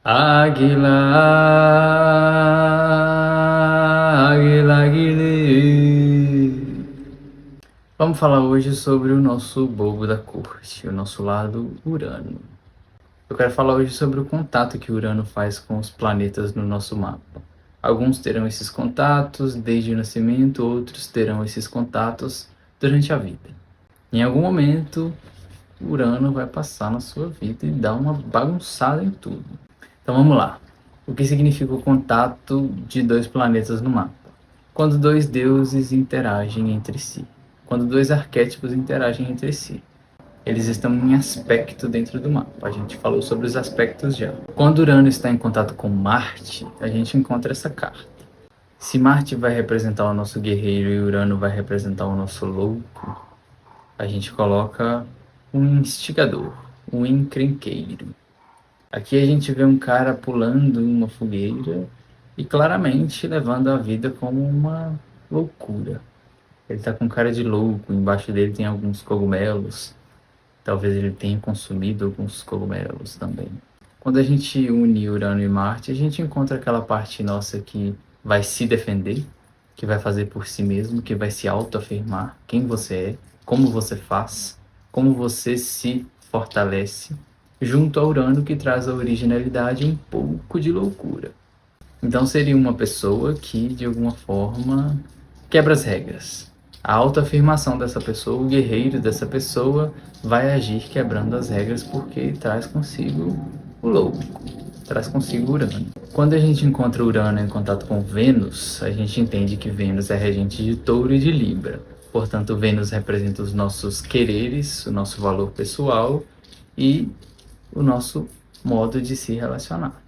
Águila, águila, águile. Vamos falar hoje sobre o nosso bobo da corte, o nosso lado Urano. Eu quero falar hoje sobre o contato que Urano faz com os planetas no nosso mapa. Alguns terão esses contatos desde o nascimento, outros terão esses contatos durante a vida. Em algum momento, Urano vai passar na sua vida e dar uma bagunçada em tudo. Então vamos lá. O que significa o contato de dois planetas no mapa? Quando dois deuses interagem entre si. Quando dois arquétipos interagem entre si. Eles estão em aspecto dentro do mapa. A gente falou sobre os aspectos já. Quando Urano está em contato com Marte, a gente encontra essa carta. Se Marte vai representar o nosso guerreiro e Urano vai representar o nosso louco, a gente coloca um instigador, um encrenqueiro. Aqui a gente vê um cara pulando uma fogueira e claramente levando a vida como uma loucura. Ele tá com cara de louco, embaixo dele tem alguns cogumelos. Talvez ele tenha consumido alguns cogumelos também. Quando a gente une Urano e Marte, a gente encontra aquela parte nossa que vai se defender, que vai fazer por si mesmo, que vai se autoafirmar quem você é, como você faz, como você se fortalece, junto a Urano, que traz a originalidade e um pouco de loucura. Então seria uma pessoa que, de alguma forma, quebra as regras. A autoafirmação dessa pessoa, o guerreiro dessa pessoa, vai agir quebrando as regras porque traz consigo o louco, traz consigo Urano. Quando a gente encontra Urano em contato com Vênus, a gente entende que Vênus é regente de Touro e de Libra. Portanto, Vênus representa os nossos quereres, o nosso valor pessoal e o nosso modo de se relacionar.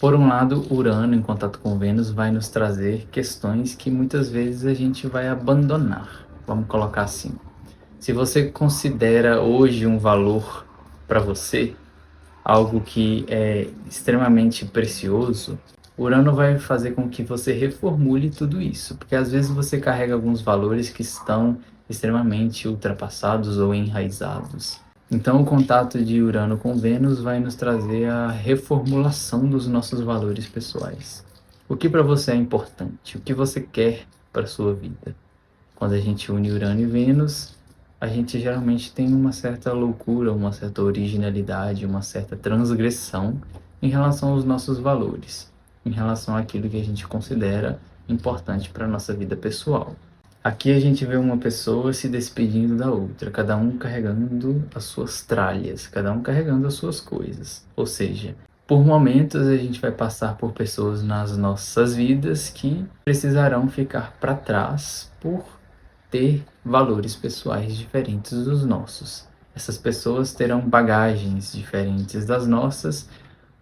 Por um lado, Urano em contato com Vênus vai nos trazer questões que muitas vezes a gente vai abandonar. Vamos colocar assim. Se você considera hoje um valor para você, algo que é extremamente precioso, Urano vai fazer com que você reformule tudo isso, porque às vezes você carrega alguns valores que estão extremamente ultrapassados ou enraizados. Então, o contato de Urano com Vênus vai nos trazer a reformulação dos nossos valores pessoais. O que para você é importante? O que você quer para a sua vida? Quando a gente une Urano e Vênus, a gente geralmente tem uma certa loucura, uma certa originalidade, uma certa transgressão em relação aos nossos valores, em relação àquilo que a gente considera importante para a nossa vida pessoal. Aqui a gente vê uma pessoa se despedindo da outra, cada um carregando as suas tralhas, cada um carregando as suas coisas. Ou seja, por momentos a gente vai passar por pessoas nas nossas vidas que precisarão ficar para trás por ter valores pessoais diferentes dos nossos. Essas pessoas terão bagagens diferentes das nossas,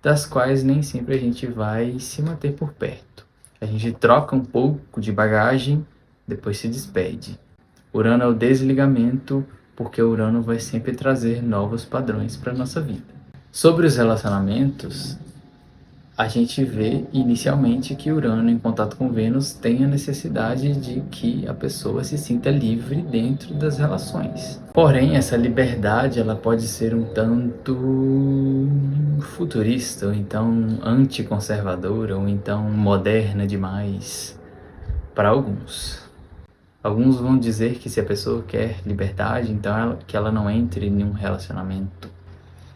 das quais nem sempre a gente vai se manter por perto. A gente troca um pouco de bagagem, depois se despede. Urano é o desligamento, porque Urano vai sempre trazer novos padrões para a nossa vida. Sobre os relacionamentos, a gente vê inicialmente que Urano, em contato com Vênus, tem a necessidade de que a pessoa se sinta livre dentro das relações. Porém, essa liberdade ela pode ser um tanto futurista, ou então anticonservadora, ou então moderna demais para alguns. Alguns vão dizer que se a pessoa quer liberdade, então que ela não entre em um relacionamento.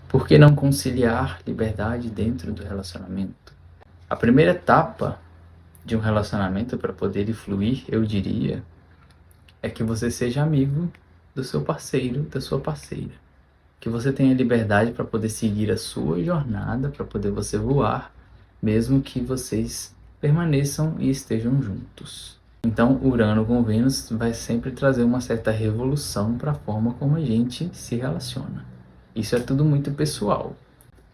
Por que não conciliar liberdade dentro do relacionamento? A primeira etapa de um relacionamento para poder fluir, eu diria, é que você seja amigo do seu parceiro, da sua parceira. Que você tenha liberdade para poder seguir a sua jornada, para poder você voar, mesmo que vocês permaneçam e estejam juntos. Então, Urano com Vênus vai sempre trazer uma certa revolução para a forma como a gente se relaciona. Isso é tudo muito pessoal.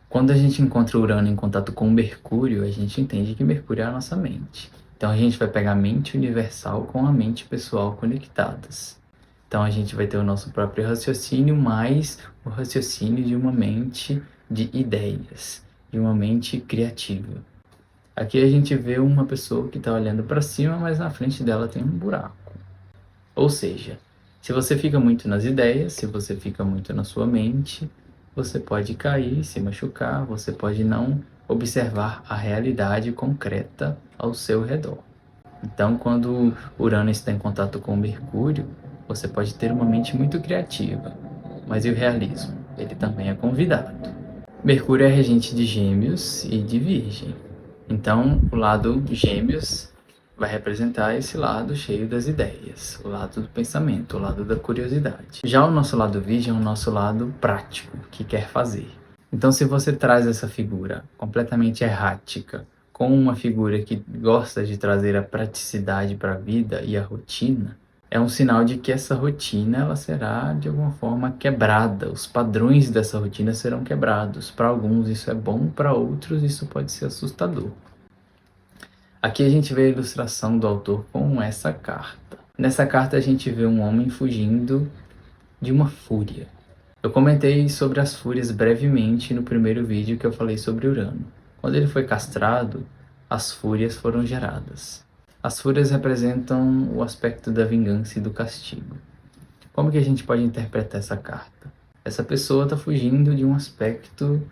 Quando a gente encontra Urano em contato com Mercúrio, a gente entende que Mercúrio é a nossa mente. Então, a gente vai pegar a mente universal com a mente pessoal conectadas. Então, a gente vai ter o nosso próprio raciocínio, mais o raciocínio de uma mente de ideias, de uma mente criativa. Aqui a gente vê uma pessoa que está olhando para cima, mas na frente dela tem um buraco. Ou seja, se você fica muito nas ideias, se você fica muito na sua mente, você pode cair, se machucar, você pode não observar a realidade concreta ao seu redor. Então, quando Urano está em contato com Mercúrio, você pode ter uma mente muito criativa, mas e o realismo? Ele também é convidado. Mercúrio é regente de Gêmeos e de Virgem. Então, o lado Gêmeos vai representar esse lado cheio das ideias, o lado do pensamento, o lado da curiosidade. Já o nosso lado Virgem é o nosso lado prático, que quer fazer. Então, se você traz essa figura completamente errática, com uma figura que gosta de trazer a praticidade para a vida e a rotina, é um sinal de que essa rotina ela será de alguma forma quebrada. Os padrões dessa rotina serão quebrados. Para alguns isso é bom, para outros isso pode ser assustador. Aqui a gente vê a ilustração do autor com essa carta. Nessa carta a gente vê um homem fugindo de uma fúria. Eu comentei sobre as fúrias brevemente no primeiro vídeo que eu falei sobre Urano. Quando ele foi castrado, as fúrias foram geradas. As fúrias representam o aspecto da vingança e do castigo. Como que a gente pode interpretar essa carta? Essa pessoa está fugindo de um aspecto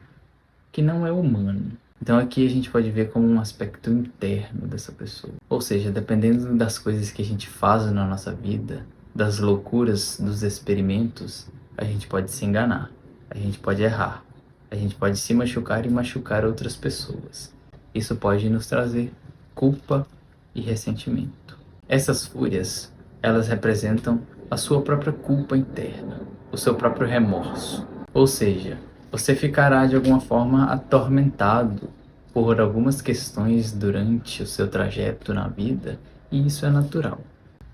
que não é humano. Então aqui a gente pode ver como um aspecto interno dessa pessoa. Ou seja, dependendo das coisas que a gente faz na nossa vida, das loucuras, dos experimentos, a gente pode se enganar, a gente pode errar, a gente pode se machucar e machucar outras pessoas. Isso pode nos trazer culpa e ressentimento. Essas fúrias, elas representam a sua própria culpa interna, o seu próprio remorso. Ou seja, você ficará de alguma forma atormentado por algumas questões durante o seu trajeto na vida, e isso é natural.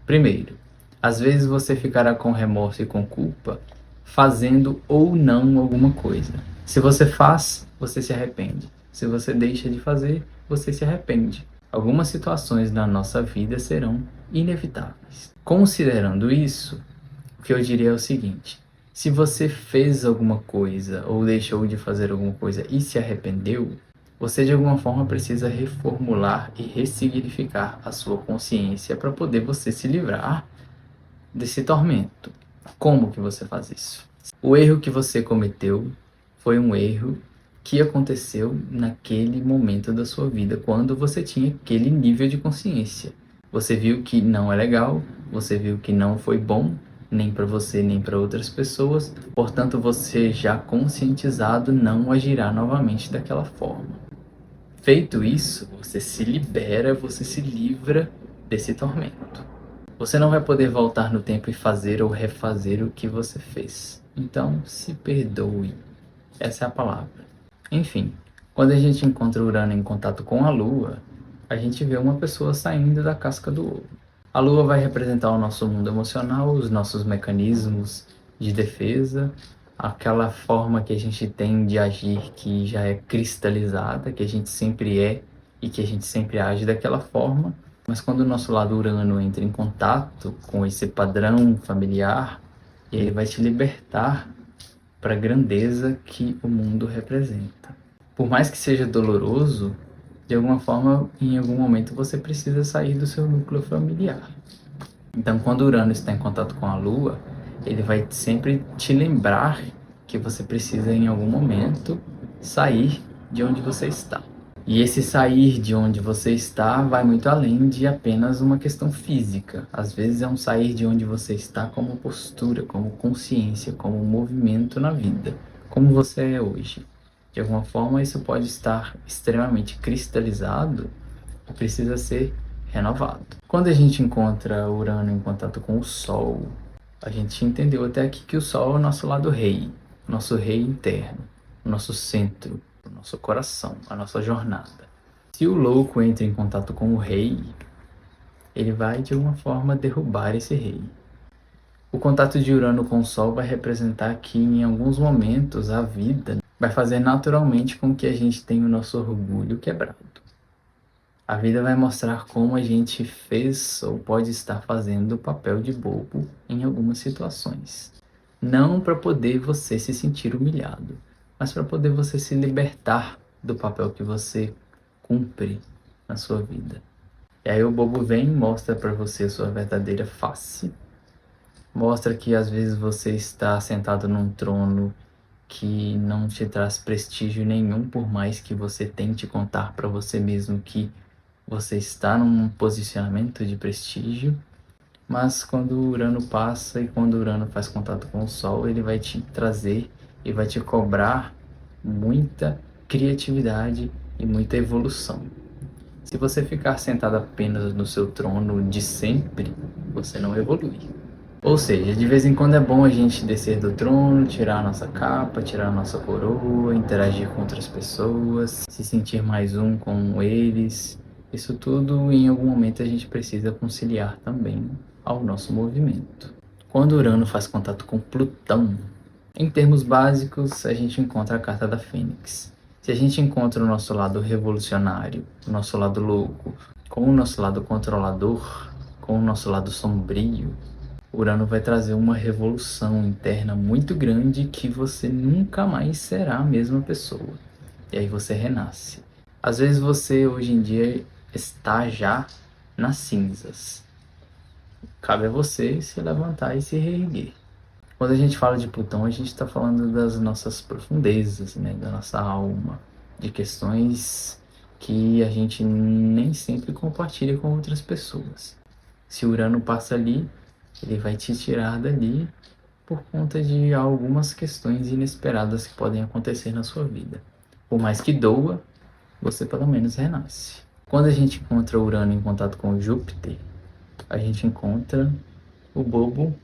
Primeiro, às vezes você ficará com remorso e com culpa fazendo ou não alguma coisa. Se você faz, você se arrepende. Se você deixa de fazer, você se arrepende. Algumas situações na nossa vida serão inevitáveis. Considerando isso, o que eu diria é o seguinte: se você fez alguma coisa ou deixou de fazer alguma coisa e se arrependeu, você de alguma forma precisa reformular e ressignificar a sua consciência para poder você se livrar desse tormento. Como que você faz isso? O erro que você cometeu foi um erro que aconteceu naquele momento da sua vida, quando você tinha aquele nível de consciência. Você viu que não é legal, você viu que não foi bom, nem para você, nem para outras pessoas, portanto você já conscientizado não agirá novamente daquela forma. Feito isso, você se libera, você se livra desse tormento. Você não vai poder voltar no tempo e fazer ou refazer o que você fez. Então, se perdoe. Essa é a palavra. Enfim, quando a gente encontra Urano em contato com a Lua, a gente vê uma pessoa saindo da casca do ovo. A Lua vai representar o nosso mundo emocional, os nossos mecanismos de defesa, aquela forma que a gente tem de agir que já é cristalizada, que a gente sempre é e que a gente sempre age daquela forma. Mas quando o nosso lado Urano entra em contato com esse padrão familiar, ele vai te libertar para a grandeza que o mundo representa. Por mais que seja doloroso, de alguma forma, em algum momento você precisa sair do seu núcleo familiar. Então, quando Urano está em contato com a Lua, ele vai sempre te lembrar que você precisa, em algum momento, sair de onde você está. E esse sair de onde você está vai muito além de apenas uma questão física. Às vezes é um sair de onde você está como postura, como consciência, como movimento na vida, como você é hoje. De alguma forma isso pode estar extremamente cristalizado e precisa ser renovado. Quando a gente encontra Urano em contato com o Sol, a gente entendeu até aqui que o Sol é o nosso lado rei, nosso rei interno, o nosso centro, o nosso coração, a nossa jornada. Se o louco entra em contato com o rei, ele vai de alguma forma derrubar esse rei. O contato de Urano com o Sol vai representar que em alguns momentos a vida vai fazer naturalmente com que a gente tenha o nosso orgulho quebrado. A vida vai mostrar como a gente fez ou pode estar fazendo o papel de bobo em algumas situações. Não para poder você se sentir humilhado, mas para poder você se libertar do papel que você cumpre na sua vida. E aí o bobo vem e mostra para você a sua verdadeira face. Mostra que às vezes você está sentado num trono que não te traz prestígio nenhum, por mais que você tente contar para você mesmo que você está num posicionamento de prestígio. Mas quando o Urano passa e quando o Urano faz contato com o Sol, ele vai te trazer e vai te cobrar muita criatividade e muita evolução. Se você ficar sentado apenas no seu trono de sempre, você não evolui. Ou seja, de vez em quando é bom a gente descer do trono, tirar a nossa capa, tirar a nossa coroa, interagir com outras pessoas, se sentir mais um com eles. Isso tudo, em algum momento, a gente precisa conciliar também ao nosso movimento. Quando Urano faz contato com Plutão, em termos básicos, a gente encontra a carta da Fênix. Se a gente encontra o nosso lado revolucionário, o nosso lado louco, com o nosso lado controlador, com o nosso lado sombrio, Urano vai trazer uma revolução interna muito grande que você nunca mais será a mesma pessoa. E aí você renasce. Às vezes você hoje em dia está já nas cinzas. Cabe a você se levantar e se reerguer. Quando a gente fala de Plutão, a gente está falando das nossas profundezas, né? Da nossa alma, de questões que a gente nem sempre compartilha com outras pessoas. Se Urano passa ali, ele vai te tirar dali por conta de algumas questões inesperadas que podem acontecer na sua vida. Por mais que doa, você pelo menos renasce. Quando a gente encontra Urano em contato com Júpiter, a gente encontra o bobo,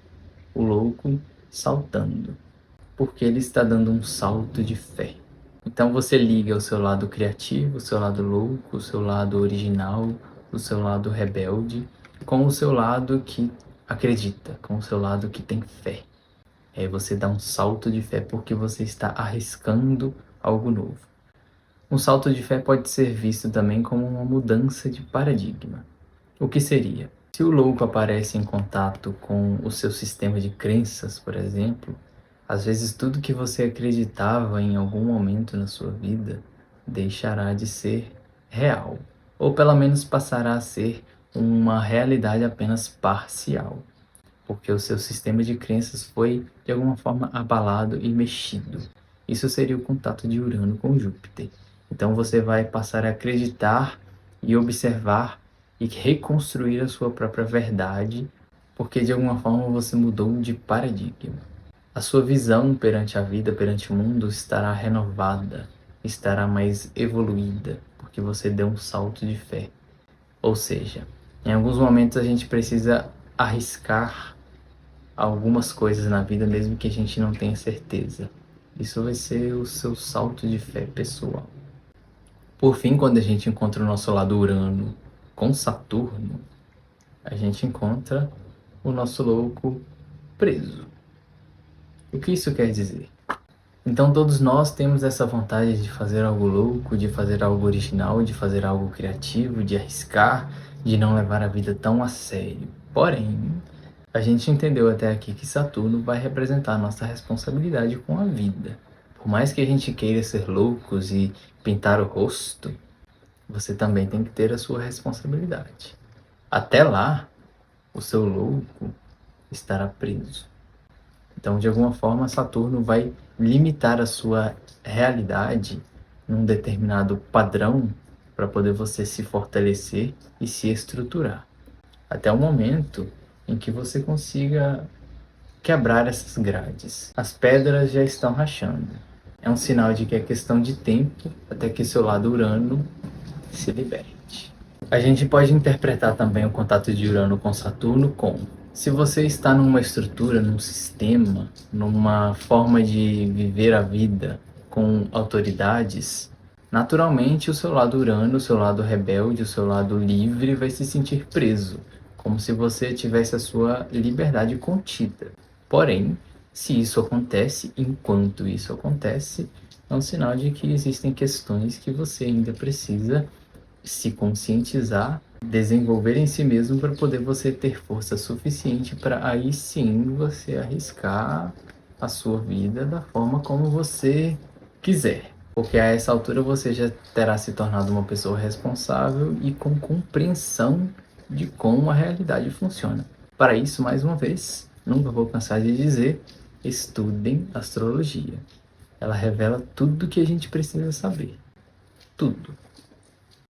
o louco, saltando, porque ele está dando um salto de fé. Então você liga o seu lado criativo, o seu lado louco, o seu lado original, o seu lado rebelde, com o seu lado que acredita, com o seu lado que tem fé. Aí você dá um salto de fé porque você está arriscando algo novo. Um salto de fé pode ser visto também como uma mudança de paradigma. O que seria? Se o louco aparece em contato com o seu sistema de crenças, por exemplo, às vezes tudo que você acreditava em algum momento na sua vida deixará de ser real, ou pelo menos passará a ser uma realidade apenas parcial, porque o seu sistema de crenças foi de alguma forma abalado e mexido. Isso seria o contato de Urano com Júpiter. Então você vai passar a acreditar e observar e reconstruir a sua própria verdade, porque de alguma forma você mudou de paradigma. A sua visão perante a vida, perante o mundo estará renovada, estará mais evoluída, porque você deu um salto de fé. Ou seja, em alguns momentos a gente precisa arriscar algumas coisas na vida, mesmo que a gente não tenha certeza. Isso vai ser o seu salto de fé pessoal. Por fim, quando a gente encontra o nosso lado Urano com Saturno, a gente encontra o nosso louco preso. O que isso quer dizer? Então todos nós temos essa vontade de fazer algo louco, de fazer algo original, de fazer algo criativo, de arriscar, de não levar a vida tão a sério. Porém, a gente entendeu até aqui que Saturno vai representar a nossa responsabilidade com a vida. Por mais que a gente queira ser loucos e pintar o rosto, você também tem que ter a sua responsabilidade. Até lá, o seu louco estará preso. Então, de alguma forma, Saturno vai limitar a sua realidade num determinado padrão para poder você se fortalecer e se estruturar. Até o momento em que você consiga quebrar essas grades. As pedras já estão rachando. É um sinal de que é questão de tempo até que seu lado Urano se liberte. A gente pode interpretar também o contato de Urano com Saturno como: se você está numa estrutura, num sistema, numa forma de viver a vida com autoridades, naturalmente o seu lado Urano, o seu lado rebelde, o seu lado livre vai se sentir preso, como se você tivesse a sua liberdade contida. Porém, se isso acontece, enquanto isso acontece, é um sinal de que existem questões que você ainda precisa se conscientizar, desenvolver em si mesmo para poder você ter força suficiente para aí sim você arriscar a sua vida da forma como você quiser. Porque a essa altura você já terá se tornado uma pessoa responsável e com compreensão de como a realidade funciona. Para isso, mais uma vez, nunca vou cansar de dizer, estudem astrologia. Ela revela tudo que a gente precisa saber. Tudo.